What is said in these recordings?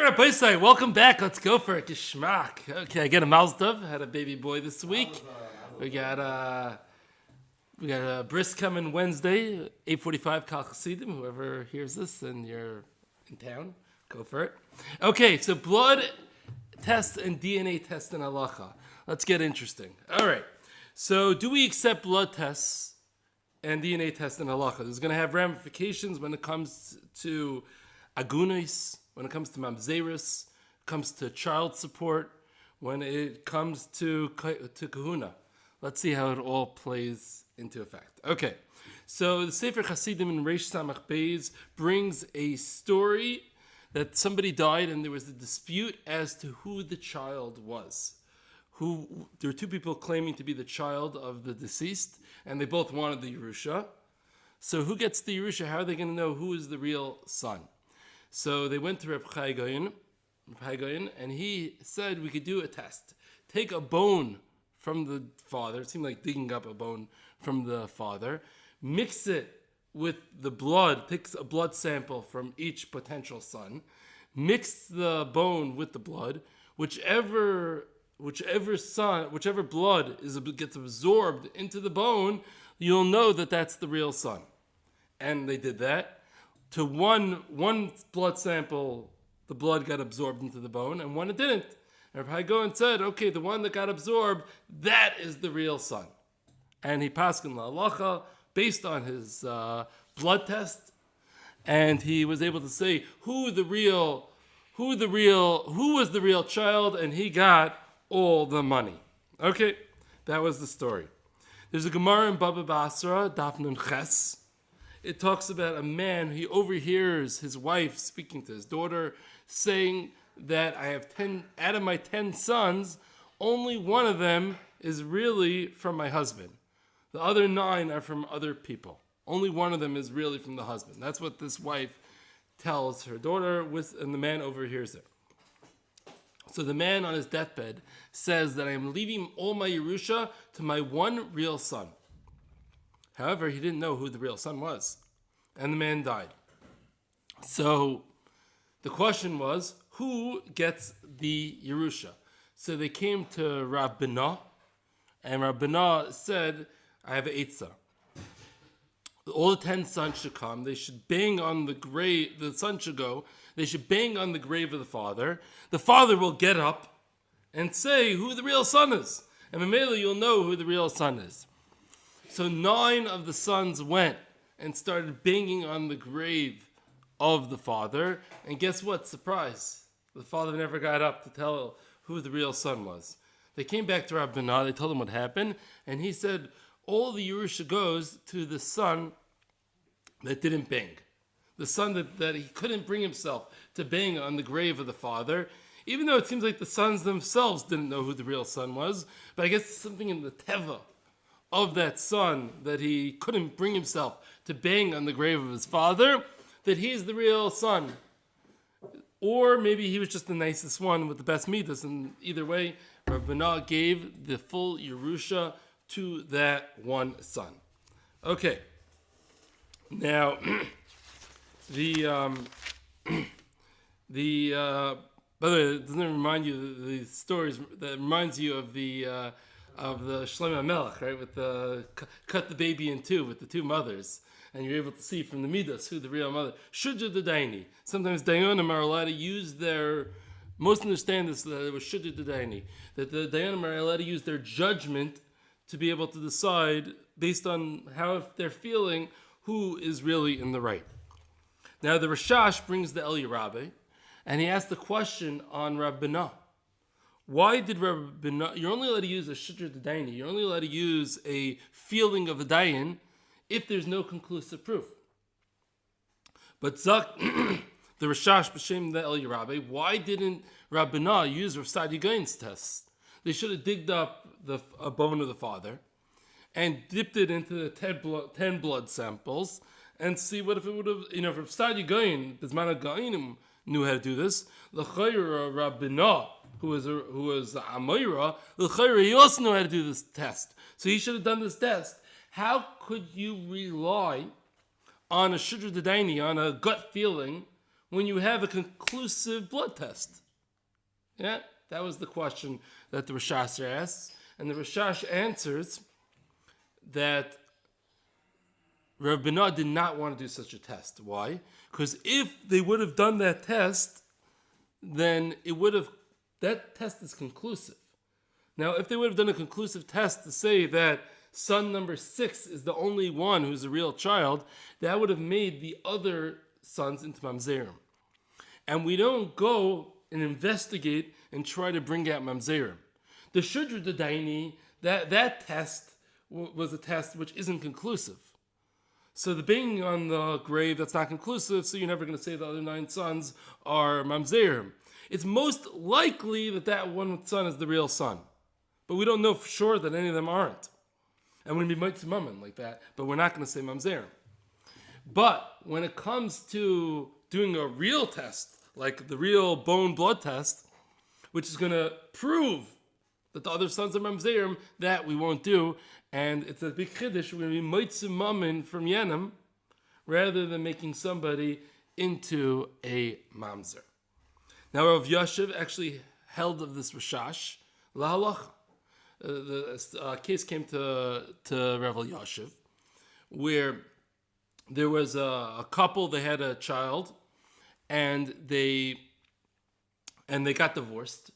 Rabbi Isai, welcome back. Let's go for it. Geschmack. Okay, I get a Mazel Tov. Had a baby boy this week. We got a bris coming Wednesday, 8:45 Kal Chasidim. Whoever hears this and you're in town, go for it. Okay, so blood test and DNA test in Halacha. Let's get interesting. All right. So do we accept blood tests and DNA tests in Halacha? This is going to have ramifications when it comes to agunis, when it comes to mamzeris, comes to child support, when it comes to kahuna. Let's see how it all plays into effect. Okay, so the Sefer Chasidim in Reish Samach Beis brings a story that somebody died and there was a dispute as to who the child was. There were two people claiming to be the child of the deceased, and they both wanted the Yerusha. So who gets the Yerusha? How are they going to know who is the real son? So they went to Reb Chai Goyen, and he said we could do a test. Take a bone from the father. It seemed like digging up a bone from the father. Mix it with the blood. Take a blood sample from each potential son. Mix the bone with the blood. Whichever blood gets absorbed into the bone, you'll know that that's the real son. And they did that. To one blood sample, the blood got absorbed into the bone, and one it didn't. And Rabbi Goen said, okay, the one that got absorbed, that is the real son. And he passed in la halacha based on his blood test, and he was able to say who was the real child, and he got all the money. Okay, that was the story. There's a Gemara in Baba Basra, Daf Nun Ches. It talks about a man, he overhears his wife speaking to his daughter, saying that I have 10, out of my 10 sons, only one of them is really from my husband. The other 9 are from other people. Only one of them is really from the husband. That's what this wife tells her daughter, and the man overhears it. So the man on his deathbed says that I am leaving all my Yerusha to my one real son. However, he didn't know who the real son was, and the man died. So the question was, who gets the Yerusha? So they came to Rav Binah, and Rav Binah said, I have an eitzah. All the 10 sons should come. They should bang on the grave. The son should go. They should bang on the grave of the father. The father will get up and say who the real son is. And Mamela, you'll know who the real son is. So 9 of the sons went and started banging on the grave of the father. And guess what? Surprise. The father never got up to tell who the real son was. They came back to Rav Binah. They told him what happened. And he said, all the Yerusha goes to the son that didn't bang. The son that he couldn't bring himself to bang on the grave of the father. Even though it seems like the sons themselves didn't know who the real son was. But I guess it's something in the teva of that son that he couldn't bring himself to bang on the grave of his father, that he's the real son. Or maybe he was just the nicest one with the best midas, and either way, Rav Binah gave the full Yerusha to that one son. Okay. Now, by the way, doesn't it remind you of the stories that reminds you of the Shlomo Melech, right? With the cut the baby in two with the 2 mothers, and you're able to see from the midas who the real mother. Shudja the daini. Sometimes dayanim are allowed to use their. Most understand this that it was shudja the daini, that the dayanim are allowed to use their judgment to be able to decide based on how they're feeling who is really in the right. Now the Rashash brings the Eli Rabbi, and he asked the question on Rav Binah. Why did Rav Binah, you're only allowed to use a shudra de daini, you're only allowed to use a feeling of a dayan if there's no conclusive proof. But Zak, the Rashash b'shem the Eli Rabbi, why didn't Rav Binah use Rav Sadi Gain's test? They should have digged up a bone of the father and dipped it into the 10 blood samples and see what if it would have, if Rav Sadi Gain, Bizman Gainim, knew how to do this. L'chayra Rav Binah, who was Amoira, l'chayra, he also knew how to do this test. So he should have done this test. How could you rely on a shudra dedaini, on a gut feeling, when you have a conclusive blood test? Yeah, that was the question that the Rishash asks. And the Rishash answers that Rav Binah did not want to do such a test. Why? Because if they would have done that test, then that test is conclusive. Now, if they would have done a conclusive test to say that son number 6 is the only one who's a real child, that would have made the other sons into mamzerim. And we don't go and investigate and try to bring out mamzerim. The shudra d'daini, that test was a test which isn't conclusive. So the banging on the grave, that's not conclusive, so you're never going to say the other 9 sons are mamzerim. It's most likely that one son is the real son. But we don't know for sure that any of them aren't. And we're going to be mitzvah mammon like that, but we're not going to say mamzerim. But when it comes to doing a real test, like the real bone blood test, which is going to prove that the other sons are mamzerim, that we won't do. And it's a big chiddush. We're going to be mitzvah mammon from Yenim rather than making somebody into a mamzer. Now, Rav Yashiv actually held of this Rishash, la halacha. The case came to Rav Yashiv, where there was a couple. They had a child, and they got divorced.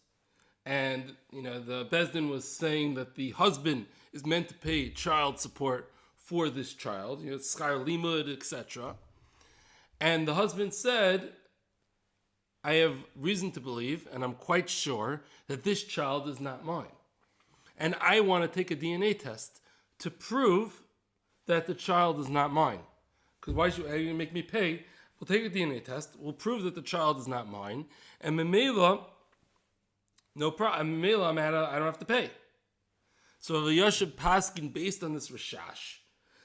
And the Bezdin was saying that the husband is meant to pay child support for this child, schar limud, etc. And the husband said, I have reason to believe, and I'm quite sure, that this child is not mine. And I want to take a DNA test to prove that the child is not mine. Because why should you make me pay? We'll take a DNA test. We'll prove that the child is not mine. And Memela, no problem. Memela, I don't have to pay. So the Yashiv Paskin, based on this Rishash,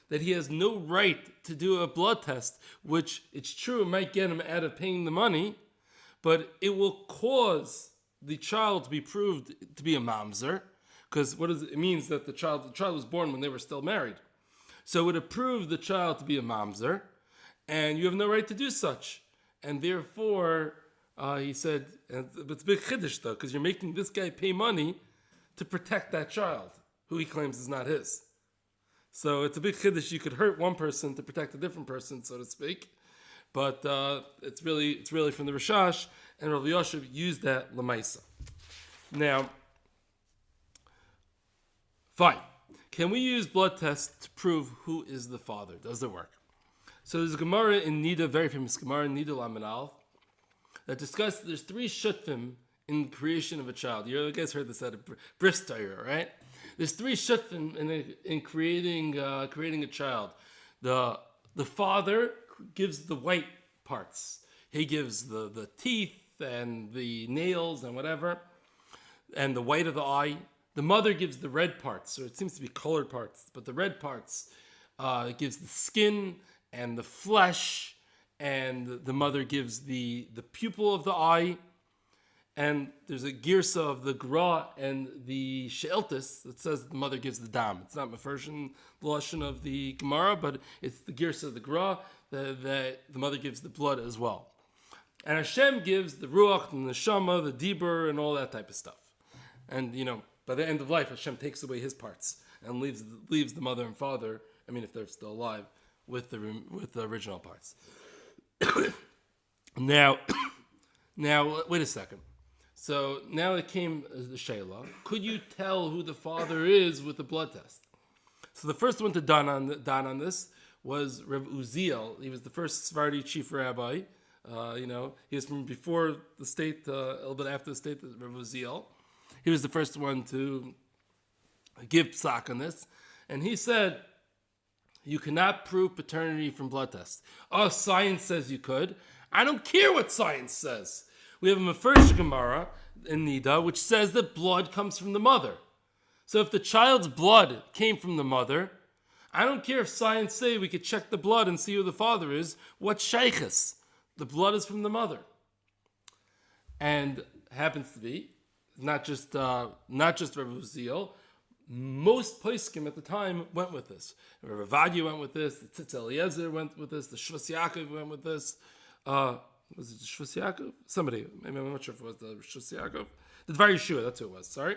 that he has no right to do a blood test, which it's true, it might get him out of paying the money, but it will cause the child to be proved to be a mamzer, because it means that the child was born when they were still married. So it would have proved the child to be a mamzer, and you have no right to do such. And therefore, he said, it's a big chiddush though, because you're making this guy pay money to protect that child, who he claims is not his. So it's a big chiddush. You could hurt one person to protect a different person, so to speak. But it's really from the Rishash, and Rav Yashiv used that lemaisa. Now, fine. Can we use blood tests to prove who is the father? Does it work? So there's a Gemara in Nida, very famous Gemara in Nida Lamed Aleph, that discusses there's 3 shutfim in the creation of a child. You guys heard this at a bris Torah, right? There's 3 shutfim in creating a child. The father gives the white parts. He gives the teeth and the nails and whatever, and the white of the eye. The mother gives the red parts, so it seems to be colored parts, but the red parts gives the skin and the flesh, and the mother gives the pupil of the eye, and there's a girsa of the gra and the she'eltis that says the mother gives the dam. It's not Mefershin lashon of the Gemara, but it's the girsa of the gra that the mother gives the blood as well. And Hashem gives the ruach and the neshama, the dibur, and all that type of stuff. And by the end of life, Hashem takes away his parts and leaves the mother and father, if they're still alive, with the original parts. Now, wait a second. So now it came the Shayla. Could you tell who the father is with the blood test? So the first one to dawn on this was Rav Uziel. He was the first Sephardi chief rabbi. He was from before the state, a little bit after the state, Rav Uziel. He was the first one to give psak on this. And he said, you cannot prove paternity from blood tests. Oh, science says you could. I don't care what science says. We have a Mefersh Gemara in Nida, which says that blood comes from the mother. So if the child's blood came from the mother, I don't care if science say we could check the blood and see who the father is. What shaykhis? The blood is from the mother. And happens to be, not just Rav Uziel, most poskim at the time went with this. Rav Vadia went with this, the Tzitz Eliezer went with this, the Shvas Yaakov went with this. Was it Shvus Yaakov? Somebody, maybe I'm not sure if it was the Shvus Yaakov. The Dvar Yeshua, that's who it was, sorry.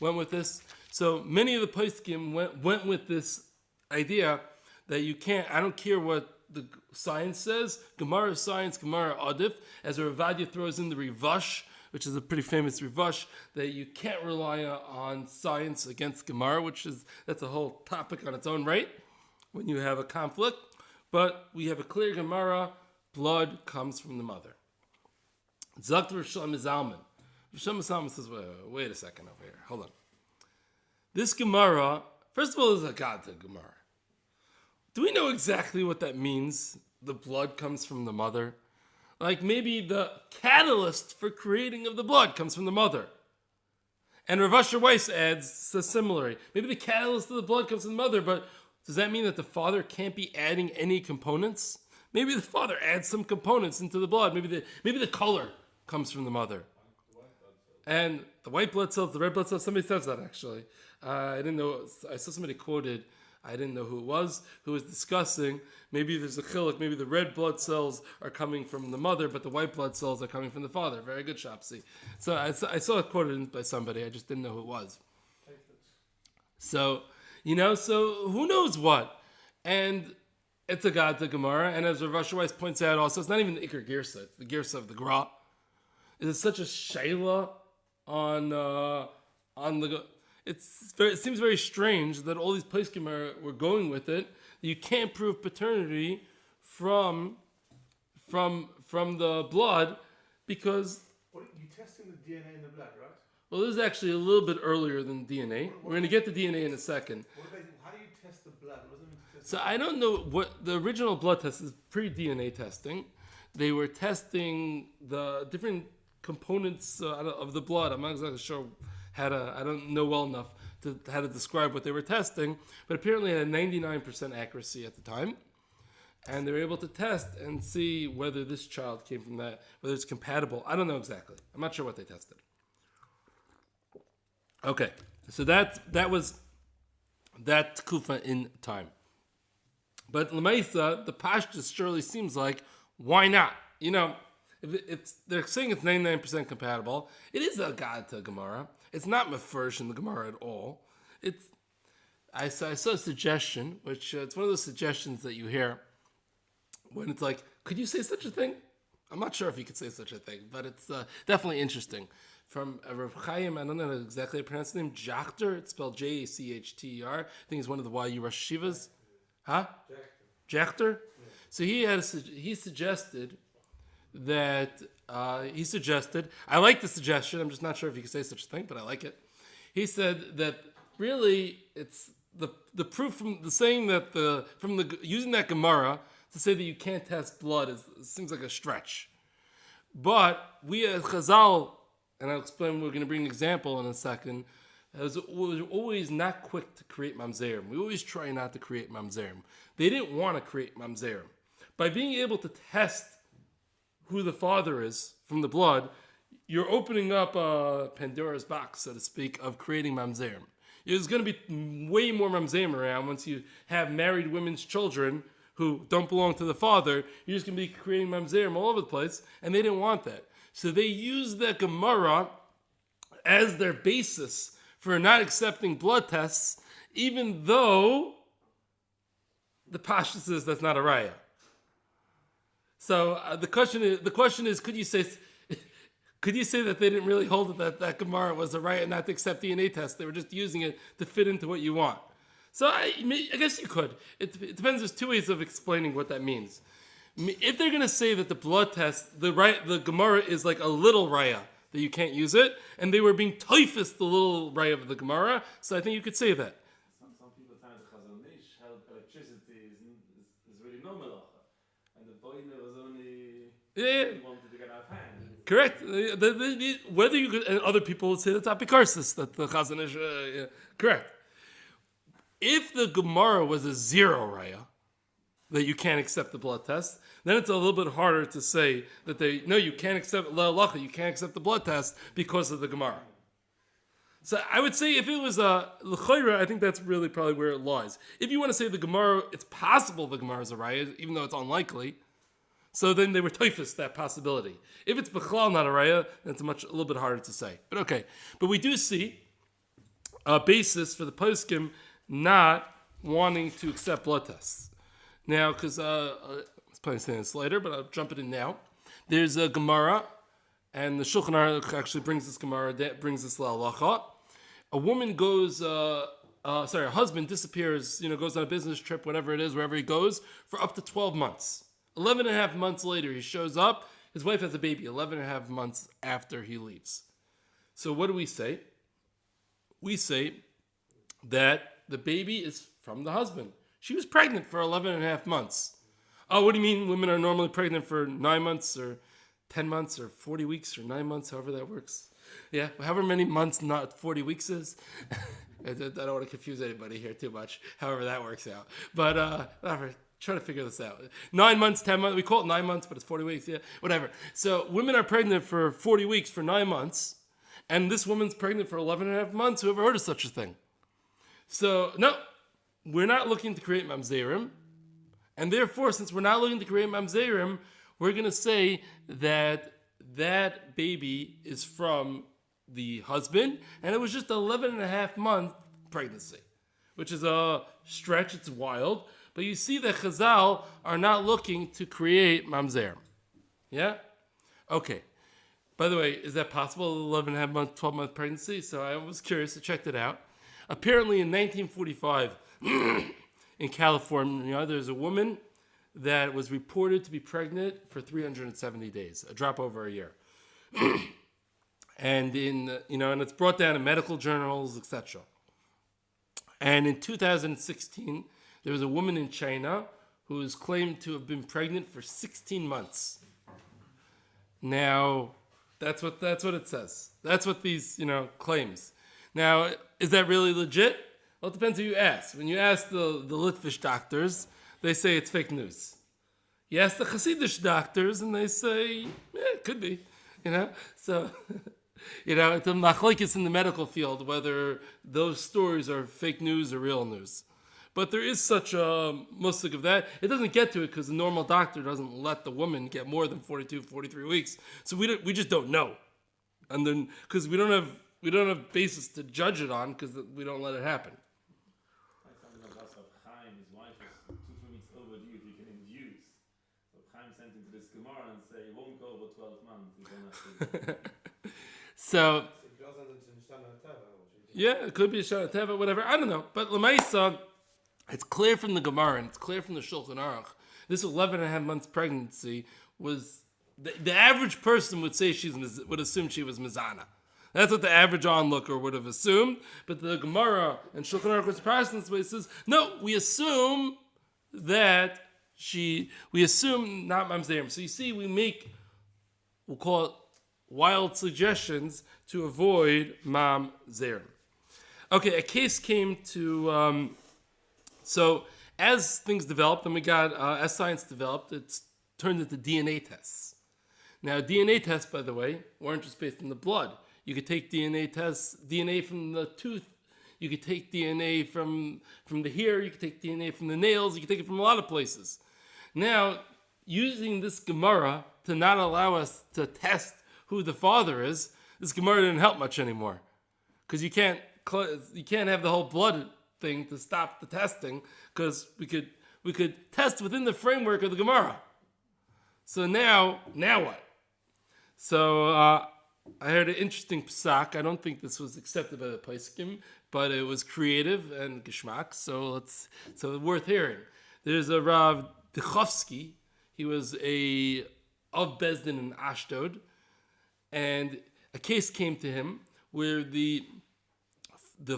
Went with this. So many of the poskim went with this idea that you can't, I don't care what the science says, Gemara science, Gemara adif, as Ravadia throws in the Rivash, which is a pretty famous Rivash, that you can't rely on science against Gemara, that's a whole topic on its own right, when you have a conflict. But we have a clear Gemara, blood comes from the mother. Zakt Rav Shlomo Zalman. Rav Shlomo Zalman says, wait a second over here, hold on. This Gemara, first of all, is a Gata Gemara. Do we know exactly what that means? The blood comes from the mother? Like maybe the catalyst for creating of the blood comes from the mother. And Rav Asher Weiss says similarly. Maybe the catalyst of the blood comes from the mother, but does that mean that the father can't be adding any components? Maybe the father adds some components into the blood. Maybe the color comes from the mother. And the white blood cells, the red blood cells, somebody says that actually. I didn't know, I saw somebody quoted, I didn't know who it was, who was discussing, maybe there's a chiluk, maybe the red blood cells are coming from the mother, but the white blood cells are coming from the father. Very good, Shapsi. So I saw it quoted by somebody, I just didn't know who it was. So, so who knows what? And it's a Gata Gemara, and as Rav Asher Weiss points out also, it's not even the Iker Girsa, it's the Girsa of the Gra. It's such a shayla on the... It seems very strange that all these poskim were going with it. You can't prove paternity from the blood because... Well, you're testing the DNA in the blood, right? Well, this is actually a little bit earlier than DNA. We're going to get to DNA in a second. How do you test the blood? So I don't know what the original blood test is pre-DNA testing. They were testing the different components of the blood. I'm not exactly sure I don't know well enough how to describe what they were testing, but apparently it had 99% accuracy at the time. And they were able to test and see whether this child came from that, whether it's compatible. I don't know exactly. I'm not sure what they tested. Okay, so that was that kufa in time. But Lamaisa, the Pashtus surely seems like, why not? If they're saying it's 99% compatible, it is a Gata Gemara. It's not Mefurish in the Gemara at all. I saw a suggestion, which it's one of those suggestions that you hear when it's like, could you say such a thing? I'm not sure if you could say such a thing, but it's definitely interesting. From Rav Chaim, I don't know exactly how to pronounce the name, Jachter, it's spelled Jachter. I think he's one of the YU Rosh Yeshivas. Huh? Jachter? Yeah. So he suggested that, I like the suggestion, I'm just not sure if you can say such a thing, but I like it. He said that really it's the proof from the saying that using that Gemara to say that you can't test blood seems like a stretch. But we as Chazal, and I'll explain, we're going to bring an example in a second, we're always not quick to create mamzerim. We always try not to create mamzerim. They didn't want to create mamzerim. By being able to test who the father is from the blood, you're opening up Pandora's box, so to speak, of creating mamzerim. There's going to be way more mamzerim around once you have married women's children who don't belong to the father. You're just going to be creating mamzerim all over the place, and they didn't want that. So they used the Gemara as their basis for not accepting blood tests, even though the Pasha says that's not a raya. So the question is, could you say that they didn't really hold it that Gemara was a raya not to accept DNA tests? They were just using it to fit into what you want. So I guess you could. It depends. There's two ways of explaining what that means. If they're going to say that the blood test, the Gemara is like a little raya, that you can't use it, and they were being typhus the little raya of the Gemara, so I think you could say that. Some people find the Chazon Ish held electricity is really no melacha, and the boine was only he wanted to get out of hand. Correct. Whether you could, and other people would say that's apikarsis, that the Chazon Ish, correct. If the Gemara was a zero raya, that you can't accept the blood test, then it's a little bit harder to say that you can't accept Halacha, you can't accept the blood test because of the Gemara. So I would say if it was a L'choira, I think that's really probably where it lies. If you want to say the Gemara, it's possible the Gemara is a raya, even though it's unlikely, So then they were typhus, that possibility. If it's Bechlal, not a Raya, then it's a little bit harder to say. But okay. But we do see a basis for the poskim not wanting to accept blood tests. Now, because I was planning to say this later, but I'll jump it in now. There's a Gemara, and the Shulchan Aruch actually brings this Gemara, that brings this Halacha. A woman goes, a husband disappears, goes on a business trip, whatever it is, wherever he goes, for up to 12 months. 11 and a half months later, he shows up. His wife has a baby 11 and a half months after he leaves. So what do we say? We say that the baby is from the husband. She was pregnant for 11 and a half months. Oh, what do you mean women are normally pregnant for 9 months or 10 months or 40 weeks or 9 months, however that works? Yeah, however many months not 40 weeks is. I don't want to confuse anybody here too much, however that works out. But whatever. Try to figure this out. 9 months, 10 months. We call it 9 months, but it's 40 weeks. Yeah, whatever. So women are pregnant for 40 weeks for 9 months. And this woman's pregnant for 11 and a half months. Who ever heard of such a thing? So, no. We're not looking to create mamzerim. And therefore, since we're not looking to create mamzerim, we're going to say that that baby is from the husband. And it was just 11 and a half month pregnancy. Which is a stretch. It's wild. But you see that Chazal are not looking to create mamzer. Yeah? Okay. By the way, is that possible, 11 and a half month, 12 month pregnancy? So I was curious to check that out. Apparently in 1945, in California, there's a woman that was reported to be pregnant for 370 days, a drop over a year. And and it's brought down in medical journals, etc. And in 2016, there was a woman in China who was claimed to have been pregnant for 16 months. Now, that's what it says. That's what these, claims. Now, is that really legit? Well, it depends who you ask. When you ask the Litvish doctors, they say it's fake news. You ask the Hasidish doctors, and they say, it could be. So, it's a machlokes in the medical field whether those stories are fake news or real news. But there is such a musik of that. It doesn't get to it because the normal doctor doesn't let the woman get more than 42, 43 weeks. So we just don't know. And then because we don't have basis to judge it on because we don't let it happen. Like something about Chaim, his wife was 2 weeks overdue if he can induce. So Chaim sent him to this Gemara and say, it won't go over 12 months. He's gonna have to... So yeah, it could be a Shana Teva, whatever. I don't know. But Lamaisa, it's clear from the Gemara and it's clear from the Shulchan Aruch. This 11 and a half months pregnancy was the average person would say would assume she was Mizana. That's what the average onlooker would have assumed. But the Gemara and Shulchan Aruch was passing this way. It says, no, we assume not Mamzerim. So you see, we'll call it wild suggestions to avoid Mamzerim. Okay, a case came to... So as things developed, and as science developed, it's turned into DNA tests. Now, DNA tests, by the way, weren't just based on the blood. You could take DNA from the tooth. You could take DNA from the hair. You could take DNA from the nails. You could take it from a lot of places. Now, using this Gemara to not allow us to test who the father is, this Gemara didn't help much anymore. Because you can't have the whole blood thing to stop the testing, because we could test within the framework of the Gemara. So now what? So I heard an interesting psak. I don't think this was accepted by the Paiskim, but it was creative and geschmack. So worth hearing. There's a Rav Dechovsky. He was of Bezdin in Ashdod, and a case came to him where the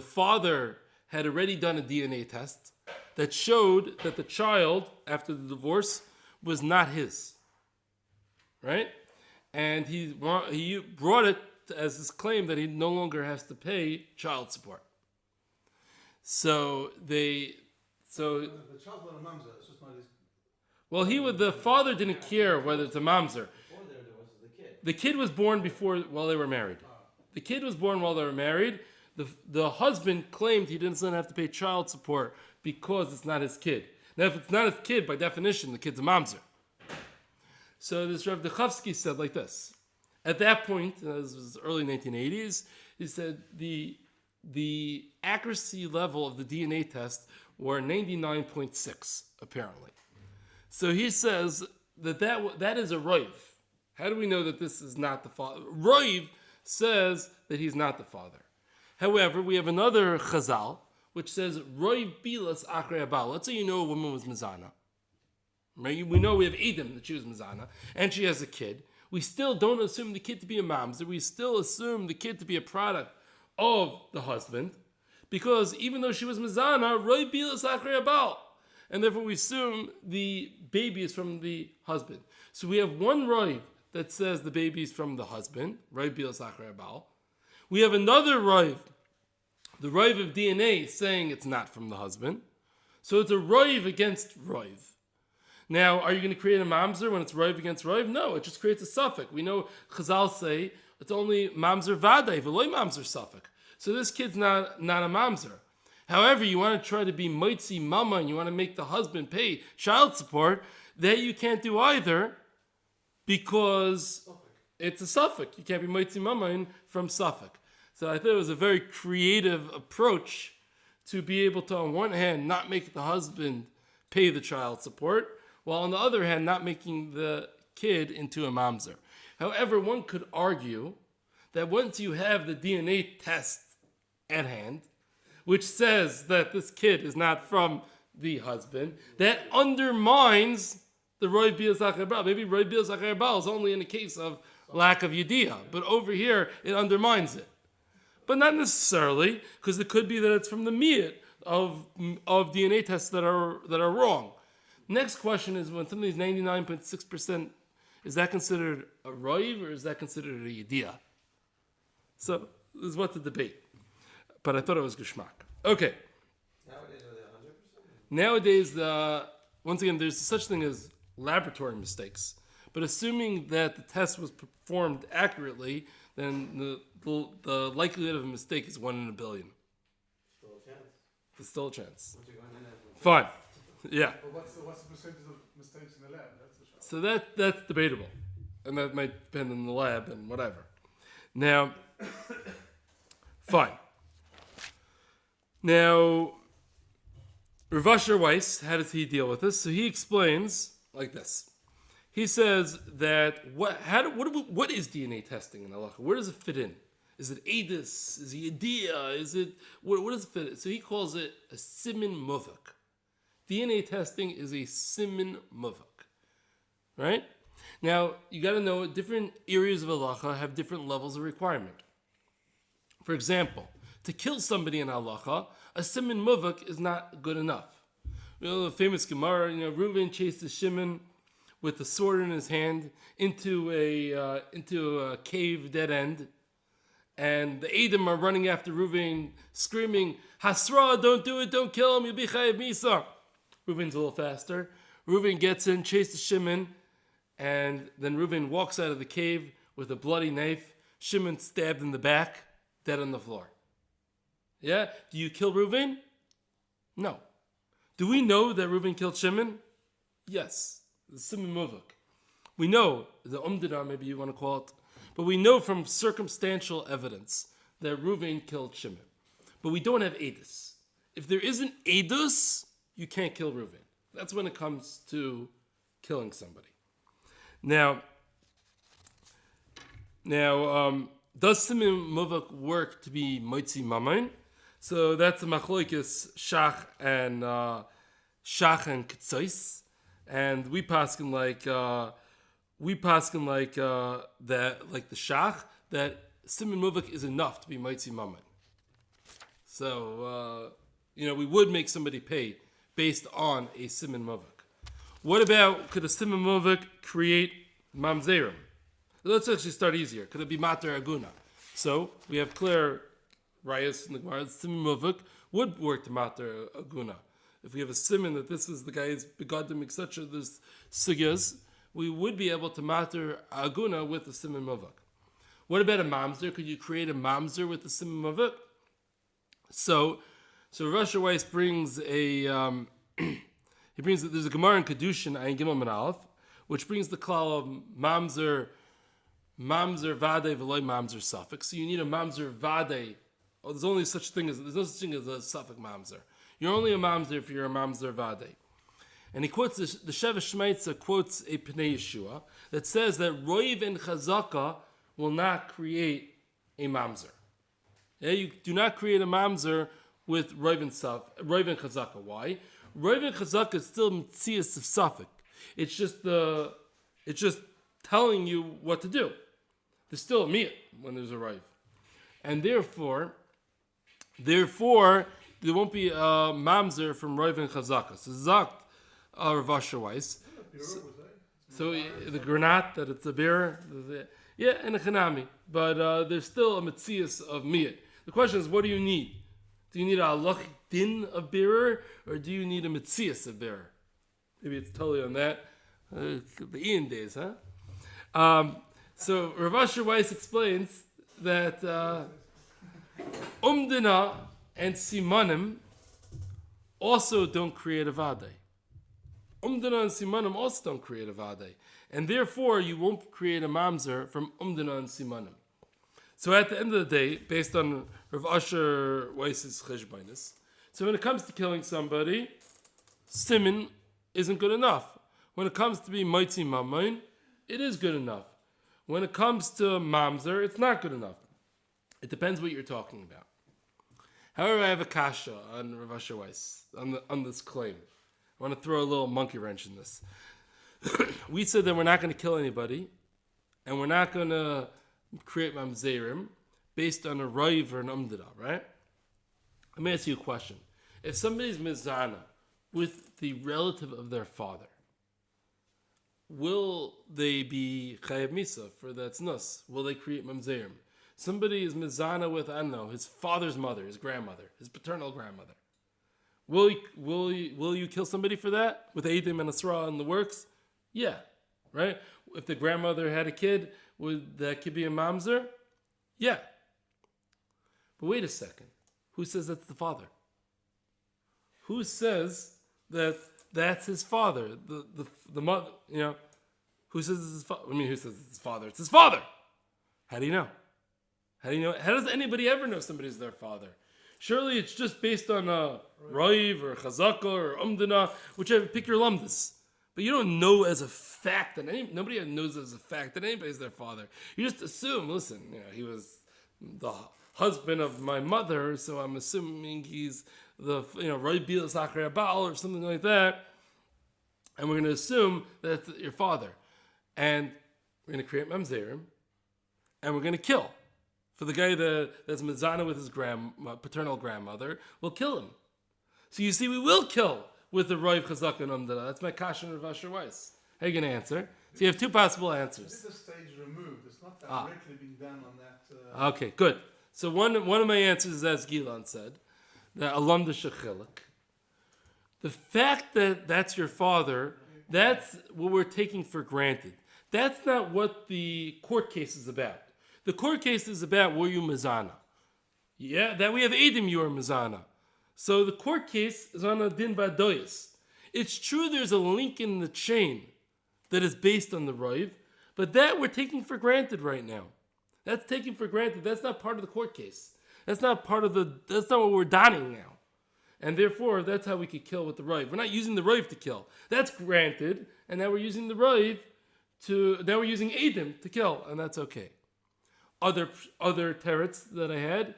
father had already done a DNA test that showed that the child, after the divorce, was not his. Right? And he brought it as his claim that he no longer has to pay child support. So the child's not a mamzer, it's just not his... Well, the father didn't care whether it's a mamzer. Before there was the kid. The kid was born while they were married. The kid was born while they were married. The husband claimed he didn't have to pay child support because it's not his kid. Now, if it's not his kid, by definition, the kid's a mamzer. So this Rav Dechovsky said like this. At that point, this was early 1980s, he said the accuracy level of the DNA test were 99.6, apparently. So he says that is a Roiv. How do we know that this is not the father? Roiv says that he's not the father. However, we have another Chazal, which says, Roiv bilas achrei abal. Let's say you know a woman was Mizana. Right? We know we have Edom, that she was Mizana, and she has a kid. We still don't assume the kid to be a mamzer. We still assume the kid to be a product of the husband, because even though she was Mizana, Roiv bilas achrei abal. And therefore we assume the baby is from the husband. So we have one Roiv that says the baby is from the husband, Roiv bilas achrei abal. We have another Roiv, the Roiv of DNA, saying it's not from the husband. So it's a Roiv against Roiv. Now, are you going to create a mamzer when it's Roiv against Roiv? No, it just creates a suffix. We know Chazal say it's only mamzer vaday, v'loy mamzer suffix. So this kid's not a mamzer. However, you want to try to be moitzi mama and you want to make the husband pay child support, that you can't do either because it's a suffix. You can't be moitzi mama from suffix. So I thought it was a very creative approach to be able to, on one hand, not make the husband pay the child support, while on the other hand, not making the kid into a mamzer. However, one could argue that once you have the DNA test at hand, which says that this kid is not from the husband, that undermines the Roiv bilas achrei abal. Maybe Roiv bilas achrei abal is only in the case of lack of yediyah, but over here it undermines it. But not necessarily, because it could be that it's from the miyat of DNA tests that are wrong. Next question is, when something's 99.6%, is that considered a roiv or is that considered a yediyah? So this is what the debate. But I thought it was geschmack. Okay. Nowadays, are they 100%? Nowadays, once again, there's such thing as laboratory mistakes. But assuming that the test was performed accurately, then the likelihood of a mistake is 1 in a billion. Still a chance. There's still a chance. Once you're going in as Fine. Yeah. Well, what's the percentage of mistakes in the lab? That's the shot. So that's debatable. And that might depend on the lab and whatever. Now, fine. Now, Rav Asher Weiss, how does he deal with this? So he explains like this. He says that what is DNA testing in halacha? Where does it fit in? Is it edus? Is it yediyah? Is it what does it fit in? So he calls it a simin muvak. DNA testing is a simin muvak, right? Now you got to know different areas of halacha have different levels of requirement. For example, to kill somebody in halacha, a simin muvak is not good enough. You know the famous Gemara. Reuven chased Shimon with the sword in his hand into a cave dead end, and the Edom are running after Reuven, screaming, "Hasra, don't do it, don't kill him, you'll be chayav misa." Reuven's a little faster. Reuven gets in, chases Shimon, and then Reuven walks out of the cave with a bloody knife. Shimon stabbed in the back, dead on the floor. Yeah? Do you kill Reuven? No. Do we know that Reuven killed Shimon? Yes. The Siman Muvak. We know, the Umdidar maybe you want to call it, but we know from circumstantial evidence that Reuven killed Shimon. But we don't have Edus. If there isn't Edus, you can't kill Reuven. That's when it comes to killing somebody. Now, does Siman Muvak work to be Moitzi Mamain? So that's a machloikis Shach and Ketzos. And we paskin like that, like the shach, that siman muvak is enough to be mitzi mammon. So we would make somebody pay based on a siman muvak. What about, could a siman muvak create mamzerim? Let's actually start easier. Could it be mater aguna? So we have clear rayas in the Gemara. Siman muvak would work to mater aguna. If we have a siman that this is the guy's begadim etc. There's sugyas, we would be able to matter aguna with the siman muvak. What about a mamzer? Could you create a mamzer with the siman muvak? So Rosh Weiss brings there's a Gemara in Kedushin Ayin Gimel Min Aleph, which brings the klal of mamzer vade v'loy mamzer suffix. So you need a mamzer vade. Oh, there's no such thing as a suffix mamzer. You're only a mamzer if you're a mamzer vade. And he quotes the Sheva Shmeitza quotes a Pnei Yeshua that says that roiv and chazaka will not create a mamzer. Yeah, you do not create a mamzer with roiv and chazaka. Why? Roiv and chazaka is still mitzias of suffix. It's just telling you what to do. There's still a miyat when there's a roiv, and therefore there won't be a mamzer from roiv and chazaka. So zakt Rav Asher Weiss. So the granat that it's a beer, yeah, and a chanami, but there's still a mitzias of miyat. The question is, what do you need? Do you need a halachic din of bearer, or do you need a mitzias of bearer? Maybe it's totally on that. The Ian days, huh? So Rav Asher Weiss explains that umdina and simanim also don't create a vade. Umdana and simanim also don't create a vade, and therefore you won't create a mamzer from umdana and simanim. So at the end of the day, based on Rav Asher Weiss's cheshbainis, so when it comes to killing somebody, simin isn't good enough. When it comes to be moitzi mamain, it is good enough. When it comes to mamzer, it's not good enough. It depends what you're talking about. However, I have a kasha on Rav Asher Weiss on this claim. I want to throw a little monkey wrench in this. We said that we're not going to kill anybody, and we're not going to create mamzerim based on a raiv or an umdada, right? Let me ask you a question. If somebody's mizana with the relative of their father, will they be chayav misa for that tznos? Will they create mamzerim? Somebody is mizana with, I don't know, his father's mother, his grandmother, his paternal grandmother. Will you kill somebody for that? With Eidim and Asra in the works? Yeah. Right? If the grandmother had a kid, would that kid be a mamzer? Yeah. But wait a second. Who says that's the father? Who says that that's his father? The mother, who says it's his father? I mean, who says it's his father? It's his father. How do you know? How do you know? How does anybody ever know somebody's their father? Surely it's just based on a raiv or chazaka or umdana, whichever, pick your lumdus. But you don't know as a fact that nobody knows as a fact that anybody's their father. You just assume, listen, he was the husband of my mother, so I'm assuming he's the raiv bilas achrei baal or something like that. And we're going to assume that that's your father. And we're going to create mamzerim, and we're going to kill. For the guy that's mizana with his paternal grandmother, we'll kill him. So you see, we will kill with the Roiv Chazak and Umdala. That's my kasha and Rav Asher Weiss. How are you going to answer? So you have two possible answers. This is a stage removed. It's not directly being done on that. Okay, good. So one of my answers is, as Gilon said, that Alam Shechilik. The fact that that's your father, that's what we're taking for granted. That's not what the court case is about. The court case is about, were you mizana? Yeah, that we have Eidim, you are mizana. So the court case is on a din badoyis. It's true there's a link in the chain that is based on the raiv, but that we're taking for granted right now. That's taken for granted. That's not part of the court case. That's not what we're donning now. And therefore, that's how we could kill with the raiv. We're not using the raiv to kill. That's granted, and now we're using the raiv now we're using Eidim to kill, and that's okay. Other terets that I had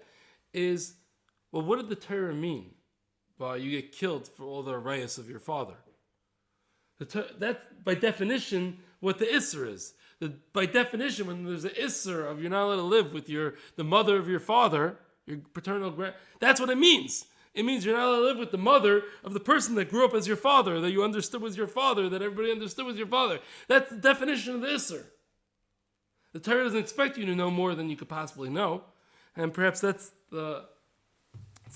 is, well, what did the Torah mean by you get killed for all the arayas of your father? That's by definition what the Isser is. By definition, when there's an Isser of you're not allowed to live with the mother of your father, your paternal that's what it means. It means you're not allowed to live with the mother of the person that grew up as your father, that you understood was your father, that everybody understood was your father. That's the definition of the Isser. The Torah doesn't expect you to know more than you could possibly know. And perhaps that's how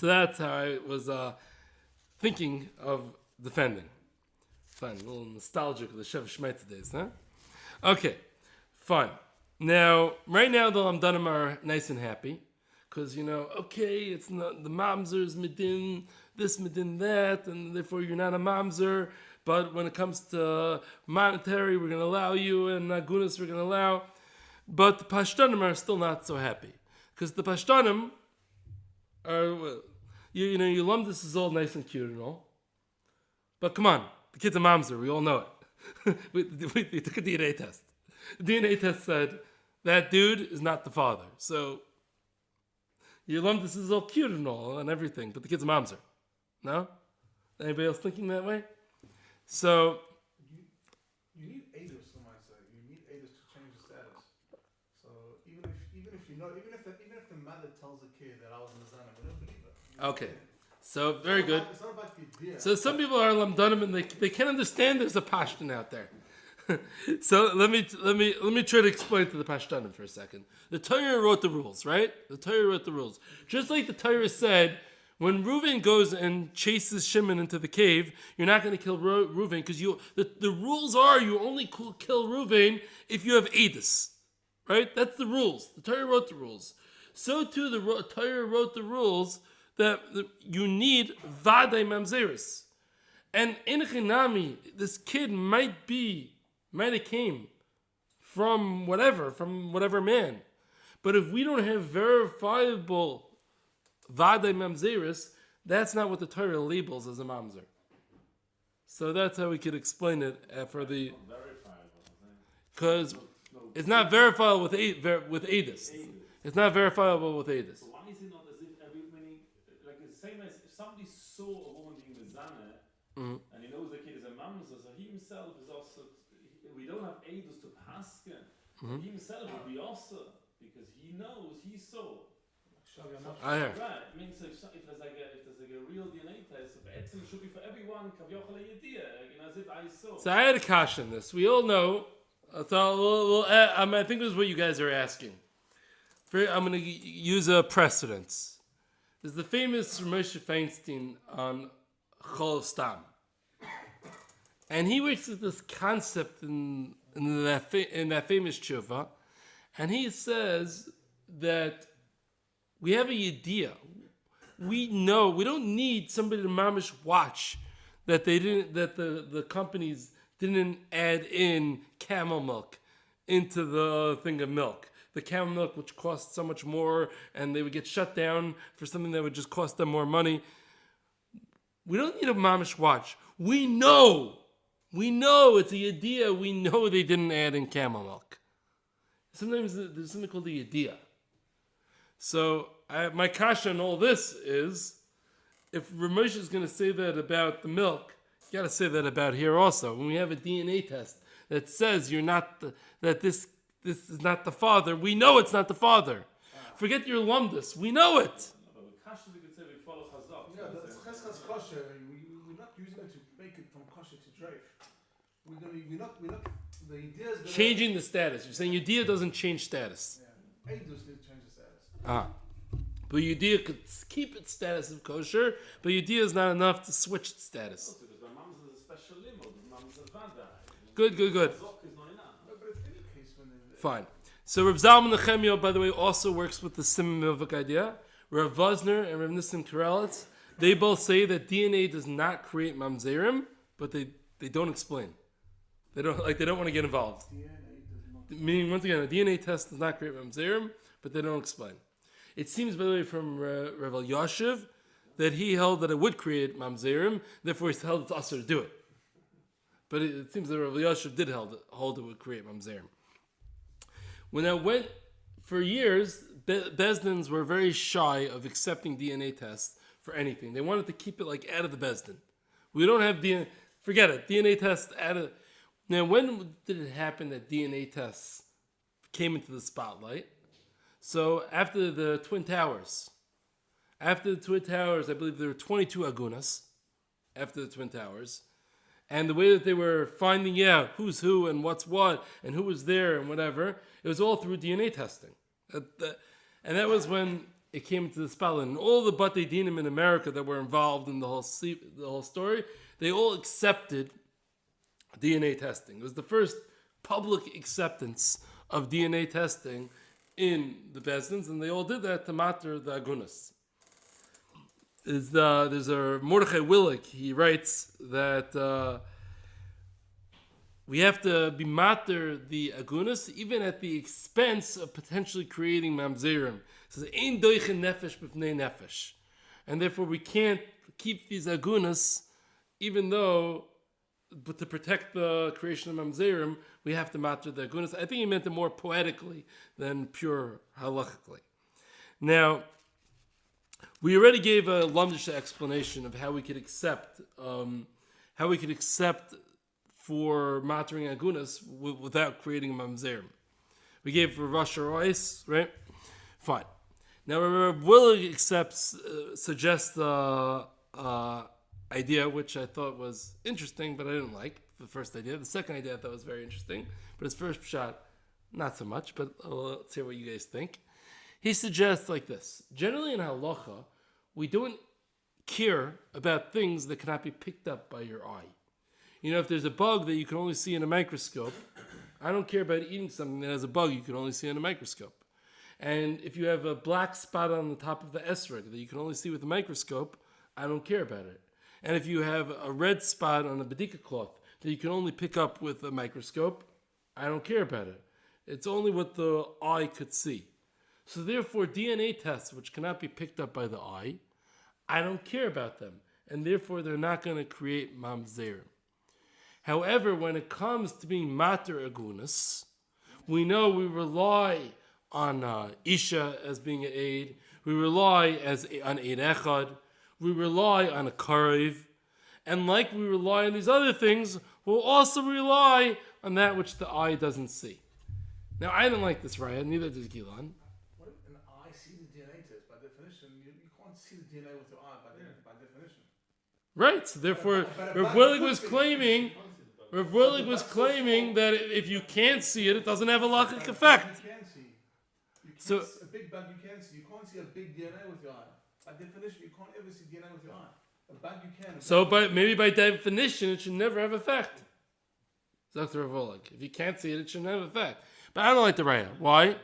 I was thinking of defending. Fun, a little nostalgic of the Shev Shmeitz days, huh? Okay, fun. Now, right now, the Lamdanim are nice and happy. Because, it's not the mamzer's medin, this medin, that, and therefore you're not a mamzer. but when it comes to monetary, we're going to allow you, and agunas we're going to allow. But the Pashtanim are still not so happy. Because the Pashtanim are, you lumdus is all nice and cute and all. But come on, the kid's a mamzer, we all know it. we took a DNA test. The DNA test said, that dude is not the father. So, your lumdus is all cute and all and everything, but the kid's a mamzer. No? Anybody else thinking that way? So, you need Eidos, some might say. You need Eidos to change the status. So even if you know, even if the mother tells the kid that I was Mizana, we don't believe it. okay. So, very good. It's not about the idea. So, some people are lamdanim and they can't understand there's a Pashtan out there. So, let me try to explain to the Pashtanim for a second. The Torah wrote the rules, right? The Torah wrote the rules. Just like the Torah said, when Reuven goes and chases Shimon into the cave, you're not going to kill Reuven because the rules are you only kill Reuven if you have Edis. Right? That's the rules. The Torah wrote the rules. So too the Torah wrote the rules that you need Vadei Mamzeris. And in Chinami, this kid might have came from whatever man. But if we don't have verifiable Vadei Mamzeris, that's not what the Torah labels as a mamzer. So that's how we could explain it for the... Because it's not verifiable with Adis. It's not verifiable with Adis. Why is it not as if like the same as if somebody saw a woman being Mizaneh, and he knows the kid is a mamzer, so he himself is also... We don't have Adis to pasken. He himself would be also, because he knows, he saw. I hear. Right. I mean, so if there's like a real DNA test, it should be for everyone. As if I saw. So I had a caution on this. We all know. So I think this is what you guys are asking. I'm going to use a precedence. There's the famous Moshe Feinstein on Chol Stam, and he works with this concept in that famous tshuva, and he says that. We have a idea. We know we don't need somebody to mamish watch that the companies didn't add in camel milk into the thing of milk. The camel milk, which costs so much more, and they would get shut down for something that would just cost them more money. We don't need a mamish watch. We know it's the idea. We know they didn't add in camel milk. Sometimes there's something called the idea. So my kasha on all this is, if Ramesh is going to say that about the milk, you got to say that about here also. When we have a DNA test that says that this is not the father, we know it's not the father. Forget your lumdus, we know it. But with kasha, we could say we follow chazak. Yeah, that's cheskas kosher. We're not using it to make it from kosher to dreif. We're not. The idea is Changing the status. You're saying Yudea doesn't change status. Yeah, Eidos need to change the status. But Yudea could keep its status of kosher, but Yudea is not enough to switch its status. Also, because my mom's is a special limo, my mom's a vada. Good. Chazak is not enough. No, but in any case, when Fine. So Rav Zalman Nechemia, by the way, also works with the Simon Milvik idea. Rav Vosner and Rav Nissim Karelitz, they both say that DNA does not create mamzerim, but they don't explain. They don't want to get involved. DNA does not. Meaning, once again, a DNA test does not create mamzerim, but they don't explain. It seems, by the way, from Rav Yashiv that he held that it would create mamzerim, therefore he held it's usher to do it. But it seems that Rav Yashiv did hold it would create mamzerim. When I went for years, Bezdins were very shy of accepting DNA tests for anything. They wanted to keep it like out of the Bezdin. We don't have DNA. Forget it. DNA tests out of. Now, when did it happen that DNA tests came into the spotlight? So after the Twin Towers. After the Twin Towers, I believe there were 22 agunas after the Twin Towers. And the way that they were finding out who's who and what's what and who was there and whatever, it was all through DNA testing. And that was when it came into the spotlight. And all the Batei Dinim in America that were involved in the whole story, they all accepted DNA testing. It was the first public acceptance of DNA testing in the Bezdins, and they all did that to matter the agunas. There's a Mordechai Willick. He writes that we have to be mater the agunas, even at the expense of potentially creating mamzerim. It says, ein doichen nefesh b'fnei nefesh. And therefore we can't keep these agunas, even though, but to protect the creation of mamzerim, we have to matter the agunas. I think he meant it more poetically than pure halachically. Now, we already gave a lumdish explanation of how we could accept for mattering agunas without creating a mamzerim. We gave for Rosh Rois, right? Fine. Now, Rav Willig suggests the idea, which I thought was interesting, but I didn't like the first idea. The second idea I thought was very interesting, but his first shot, not so much, but let's hear what you guys think. He suggests like this. Generally in halacha, we don't care about things that cannot be picked up by your eye. You know, if there's a bug that you can only see in a microscope, I don't care about eating something that has a bug you can only see in a microscope. And if you have a black spot on the top of the esrog that you can only see with a microscope, I don't care about it. And if you have a red spot on a bedika cloth that you can only pick up with a microscope, I don't care about it. It's only what the eye could see. So therefore, DNA tests, which cannot be picked up by the eye, I don't care about them. And therefore, they're not going to create mamzerim. However, when it comes to being mater agunas, we know we rely on Isha as being an aid. We rely on Eid Echad. We rely on a Karev. And like we rely on these other things, we'll also rely on that which the eye doesn't see. Now, I didn't like this raya, neither does Gilan. What if an eye sees the DNA test? By definition, you can't see the DNA with your eye by definition. Right, so therefore, Rav Willig was claiming that if you can't see it, it doesn't have a halachic effect. You can see. So A big bug you can see. You can't see a big DNA with your eye. By definition, you can't ever see DNA with your eye. A bug you can. So maybe by definition, it should never have effect. Dr. Rav Willig. If you can't see it, it shouldn't have effect. But I don't like the raya. Why?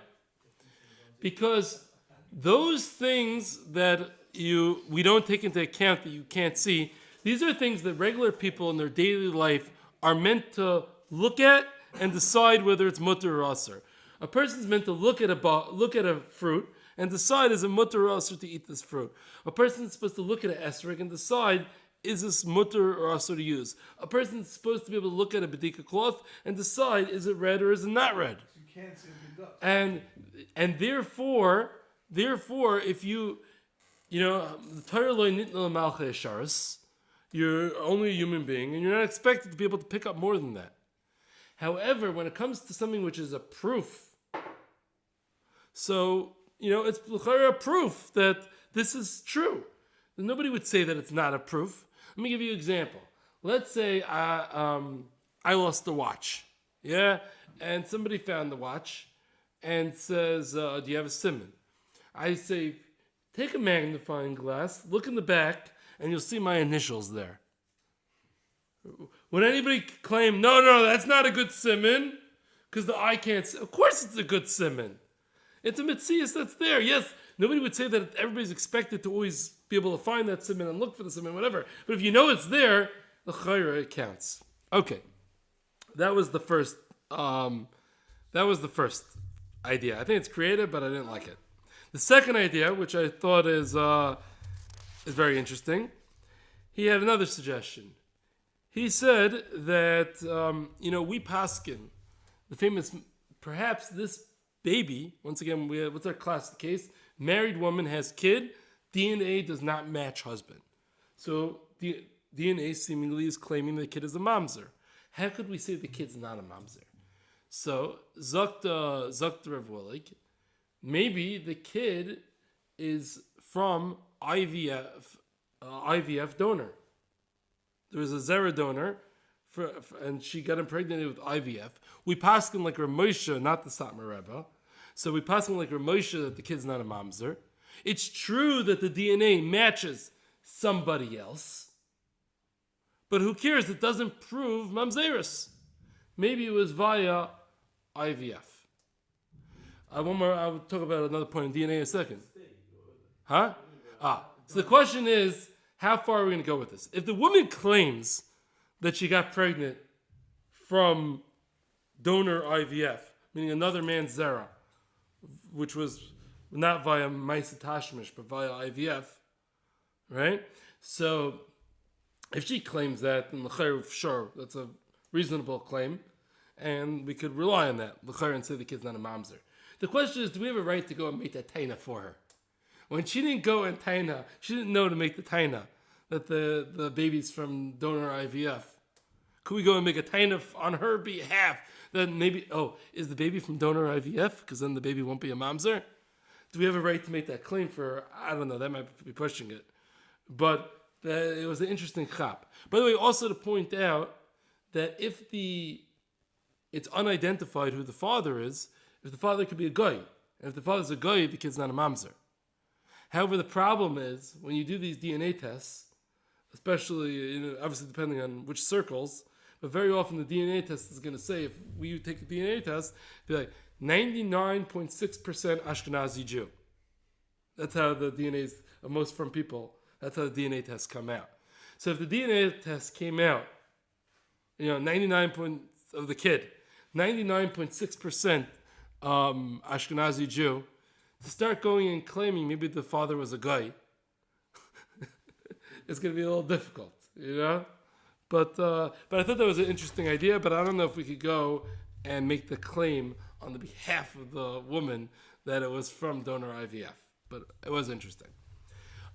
Because those things that we don't take into account that you can't see, these are things that regular people in their daily life are meant to look at and decide whether it's mutter or asr. A person's meant to look at a fruit and decide is it mutter or asr to eat this fruit. A person's supposed to look at an esrog and decide is this mutter or asr to use. A person's supposed to be able to look at a bedika cloth and decide is it red or is it not red. You can't see a big bug. And therefore, if the Torah lo nitna l'malchei yesharos, you're only a human being, and you're not expected to be able to pick up more than that. However, when it comes to something which is a proof, so, it's a proof that this is true. Nobody would say that it's not a proof. Let me give you an example. Let's say I lost the watch, yeah? And somebody found the watch and says, do you have a simon? I say, take a magnifying glass, look in the back, and you'll see my initials there. Would anybody claim, no, that's not a good simon, because the eye can't see? Of course it's a good simon. It's a mitzias that's there. Yes, nobody would say that everybody's expected to always be able to find that simon and look for the simon, whatever. But if you know it's there, the chayra, it counts. Okay, that was the first idea. I think it's creative, but I didn't like it. The second idea, which I thought is very interesting, he had another suggestion. He said that, we paskin, the famous, perhaps this baby, once again, what's our classic case? Married woman has kid, DNA does not match husband. So DNA seemingly is claiming the kid is a mamzer. How could we say the kid's not a mamzer? So, Zakta Rav Willig, maybe the kid is from IVF donor. There was a Zera donor, and she got impregnated with IVF. We paskin like Rav Moshe, not the Satmar Rebbe. So we paskin like Rav Moshe that the kid's not a mamzer. It's true that the DNA matches somebody else, but who cares? It doesn't prove mamzerus. Maybe it was via IVF. I'll talk about another point in DNA in a second. Huh? So the question is, how far are we going to go with this? If the woman claims that she got pregnant from donor IVF, meaning another man's zera, which was not via Maisa Tashmish, but via IVF, right? So if she claims that, then l'chayr, sure, that's a reasonable claim, and we could rely on that, l'chayr, and say the kid's not a mamzer. The question is, do we have a right to go and make that taina for her? When she didn't go and taina, she didn't know to make the taina, that the baby's from donor IVF. Could we go and make a taina on her behalf? Then maybe, is the baby from donor IVF? Because then the baby won't be a mamzer. Do we have a right to make that claim for her? I don't know. That might be pushing it. But it was an interesting chap. By the way, also to point out that if it's unidentified who the father is, if the father could be a guy, and if the father's a guy, the kid's not a mamzer. However, the problem is when you do these DNA tests, especially obviously depending on which circles, but very often the DNA test is going to say, if we take the DNA test, be like 99.6% Ashkenazi Jew. That's how the DNAs of most from people. That's how the DNA tests come out. So if the DNA test came out, 99 of the kid, 99.6% Ashkenazi Jew, to start going and claiming maybe the father was a guy, it's going to be a little difficult, But I thought that was an interesting idea, but I don't know if we could go and make the claim on the behalf of the woman that it was from donor IVF. But it was interesting.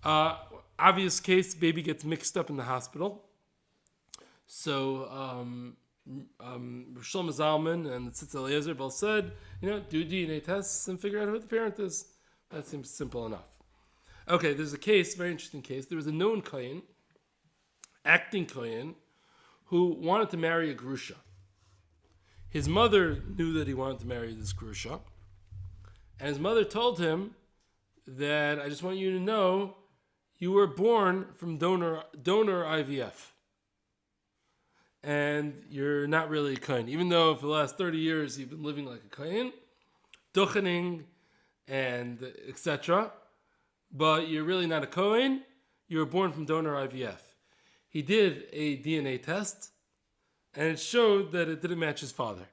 Obvious case, baby gets mixed up in the hospital. So Shlomo Zalman and Tzitz Eliezer both said, do DNA tests and figure out who the parent is. That seems simple enough. Okay, there's a case, very interesting case. There was a known kohen, acting kohen, who wanted to marry a grusha. His mother knew that he wanted to marry this grusha, and his mother told him that, I just want you to know, you were born from donor IVF, and you're not really a kohen. Even though for the last 30 years you've been living like a kohen, duchening and etc., but you're really not a kohen. You were born from donor IVF. He did a DNA test, and it showed that it didn't match his father,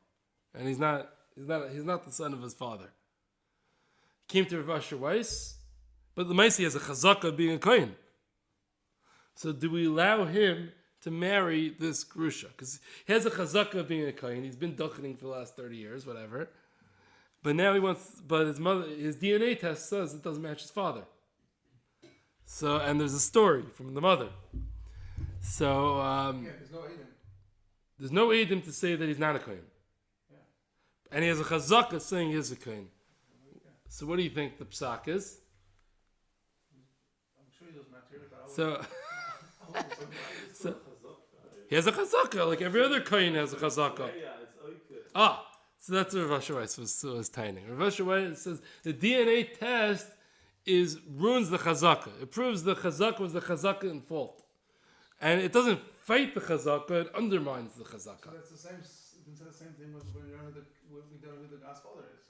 and he's not the son of his father. He came to Rav Asher Weiss, but the Maisi has a chazaka of being a kohen. So do we allow him to marry this grusha? Because he has a chazaka of being a kohen. He's been duchening for the last 30 years, whatever. But now his DNA test says it doesn't match his father. So, and there's a story from the mother. So, there's no Eidim. there's no Eidim to say that he's not a kohen. Yeah. And he has a chazaka saying he's a kohen. So what do you think the psak is? I'm sure he does material, but So he has a chazaka, like every other kohen has a chazaka. Yeah, it's okay. So that's what Rav Asher Weiss was taining. Rav Asher Weiss says the DNA test ruins the chazaka. It proves the chazaka was the chazaka in fault, and it doesn't fight the chazaka; it undermines the chazaka. So that's the same. It's the same thing with when we don't know who the God's father is.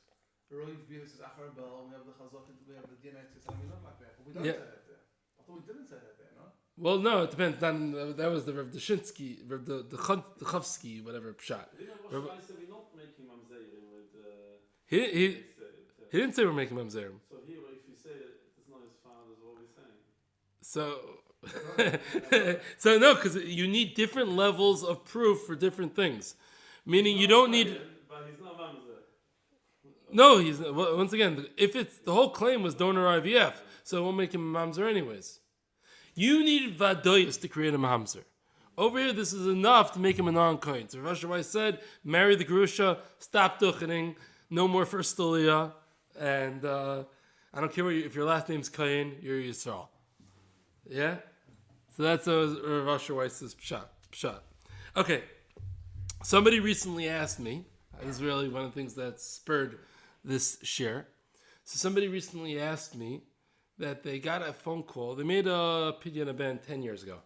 The early view is Achar Bel. We have the chazaka. We have the DNA test, and we look like that. But we don't say that there. I thought we didn't say that there, no? Well, no, it depends. That was the Rav Deshinsky, the Chavsky, whatever pshat. We're not making mamzerim with. He didn't say we're making mamzerim. So here, if you say that it's not his father's, what are we saying? So no, because you need different levels of proof for different things. Meaning you don't need. But he's not mamzer. No, he's once again. If it's the whole claim was donor IVF, so it won't make him a mamzer anyways. You needed vadoyas to create a mamzer. Over here, this is enough to make him a non-kohen. So Rav Asher Weiss said, marry the grusha, stop duchening, no more first aliyah, and I don't care if your last name's Kohen, you're Yisrael. Yeah? So that's Rav Asher Weiss's pshat. Okay. Somebody recently asked me, this is really one of the things that spurred this share. So somebody recently asked me that they got a phone call. They made a pidyon ben 10 years ago.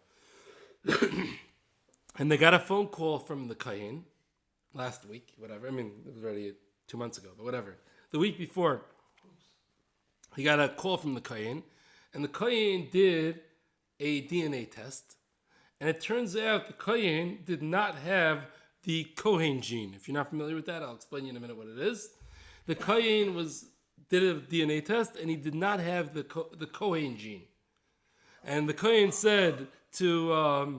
And they got a phone call from the Kohen last week, whatever. I mean, it was already 2 months ago, but whatever. The week before, he got a call from the Kohen, and the Kohen did a DNA test, and it turns out the Kohen did not have the Kohen gene. If you're not familiar with that, I'll explain you in a minute what it is. The Kohen did a DNA test, and he did not have the Kohen gene. And the Kohen said to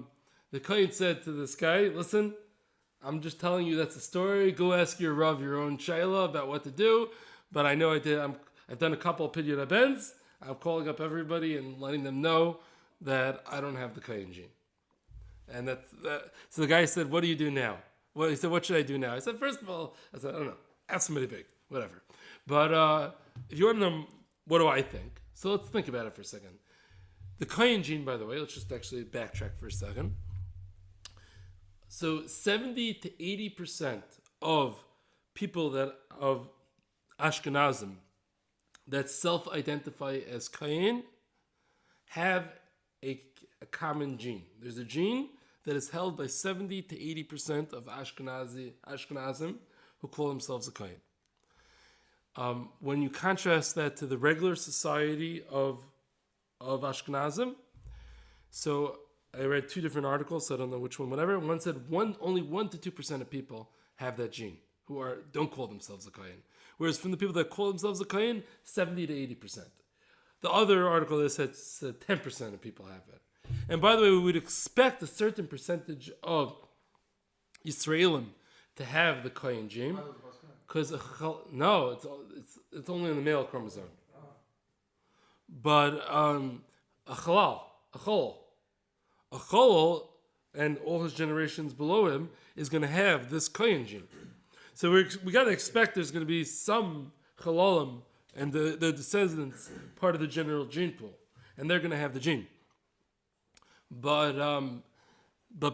this guy, "Listen, I'm just telling you that's a story. Go ask your Rav your own shayla about what to do. But I know I've done a couple of Pidyon Abens. I'm calling up everybody and letting them know that I don't have the Kohen gene." And so the guy said, "What do you do now?" Well, he said, "What should I do now?" I said, "First of all," I said, "I don't know. Ask somebody big, whatever." But if you want to know what do I think, so let's think about it for a second. The Kohen gene, by the way, let's just actually backtrack for a second. So 70 to 80% of people of Ashkenazim that self-identify as Kohen have a common gene. There's a gene that is held by 70 to 80% of Ashkenazim who call themselves a Kohen. When you contrast that to the regular society of Ashkenazim, so I read two different articles, so I don't know which one, whatever. One said only 1 to 2% of people have that gene who don't call themselves a Kohen. Whereas from the people that call themselves a Kohen, 70 to 80%. The other article that said 10% of people have it. And by the way, we would expect a certain percentage of Yisraelim to have the Kohen gene. Because no, it's only in the male chromosome. But a cholol, and all his generations below him is going to have this Kohen gene. So we got to expect there's going to be some chololim and the descendants part of the general gene pool, and they're going to have the gene. But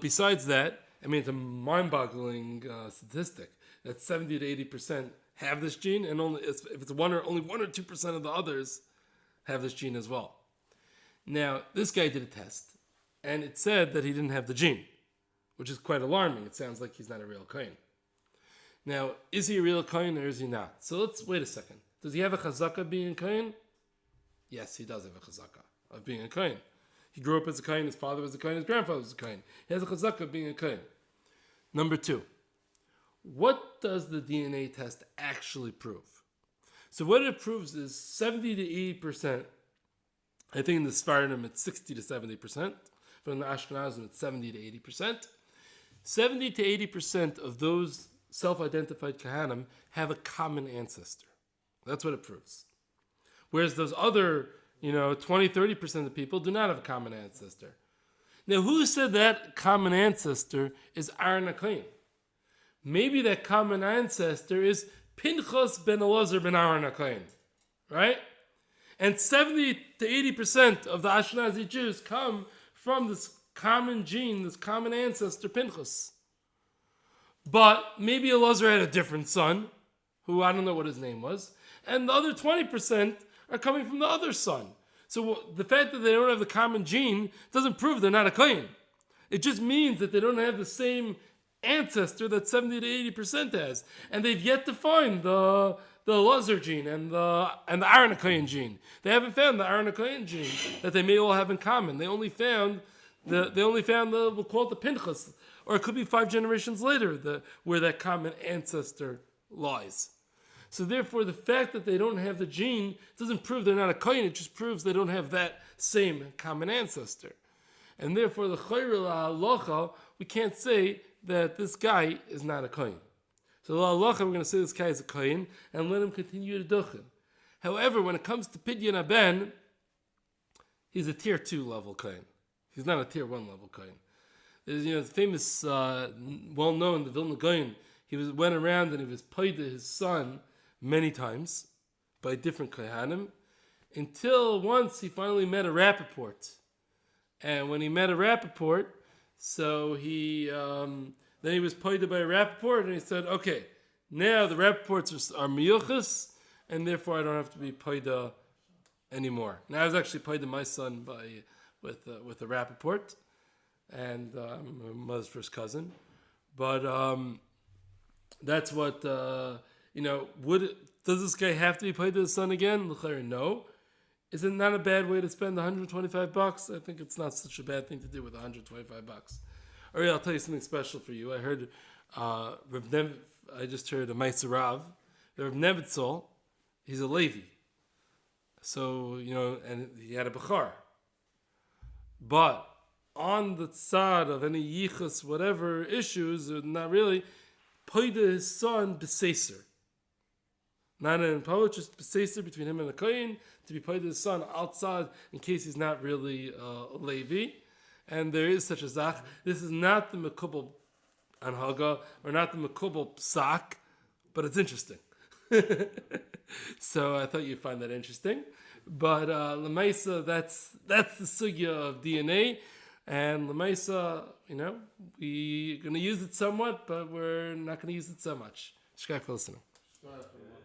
besides that, I mean, it's a mind-boggling statistic that 70 to 80% have this gene, and only 1 or 2% of the others have this gene as well. Now, this guy did a test, and it said that he didn't have the gene, which is quite alarming. It sounds like he's not a real Kohen. Now, is he a real Kohen or is he not? So let's wait a second. Does he have a chazaka being a Kohen? Yes, he does have a chazaka of being a Kohen. He grew up as a Kohen, his father was a Kohen, his grandfather was a Kohen. He has a chazaka of being a Kohen. Number 2, what does the DNA test actually prove? So what it proves is 70 to 80%. I think in the Sfaradim it's 60 to 70%, but in the Ashkenazim it's 70 to 80%. 70 to 80% of those self-identified Kahanim have a common ancestor. That's what it proves. Whereas those other, 20, 30% of people do not have a common ancestor. Now, who said that common ancestor is Aaron HaKohen? Maybe that common ancestor is Pinchas ben Elazar ben Aaron HaKohen, right? And 70 to 80% of the Ashkenazi Jews come from this common gene, this common ancestor, Pinchas. But maybe Elazar had a different son, who I don't know what his name was, and the other 20% are coming from the other son. So the fact that they don't have the common gene doesn't prove they're not a Kohen. It just means that they don't have the same ancestor that 70 to 80% has. And they've yet to find the Elazar gene and the Aaron HaKohen gene. They haven't found the Aaron HaKohen gene that they may all have in common. They only found we'll call it the Pinchas, or it could be 5 generations later where that common ancestor lies. So therefore, the fact that they don't have the gene doesn't prove they're not a Kohen. It just proves they don't have that same common ancestor. And therefore, the Chayr Halacha, we can't say that this guy is not a Kohen. So the Halacha, we're going to say this guy is a Kohen and let him continue to duchen. However, when it comes to Pidyon Aben, he's a tier 2 level Kohen. He's not a tier 1 level Kohen. There's the famous, well-known, the Vilna Gaon, went around and he was paid to his son many times by different Kohanim, until once he finally met a Rappaport. And when he met a Rappaport, so then he was paid by a Rappaport, and he said, okay, now the Rappaports are miyuchas, and therefore I don't have to be paid anymore. Now I was actually paid to my son with a Rappaport, and my mother's first cousin. But that's what, does this guy have to be paid to his son again? No. Is it not a bad way to spend $125? I think it's not such a bad thing to do with $125. All right, I'll tell you something special for you. I heard I just heard a Meiser Rav. Rav Nevitzol, he's a Levi. So, and he had a Bechar. But on the side of any yichus, whatever issues, not really, Poida his son Beseser. Not in poet, just Beseser between him and the Kohen, to be Poida his son outside in case he's not really a Levi. And there is such a Zach. This is not the Mekubal Anhaga, or not the Mekubal Psak, but it's interesting. So I thought you'd find that interesting. But Lamaisa, that's the sugya of DNA. And Lamaisa, we're going to use it somewhat, but we're not going to use it so much. Shkak for listening.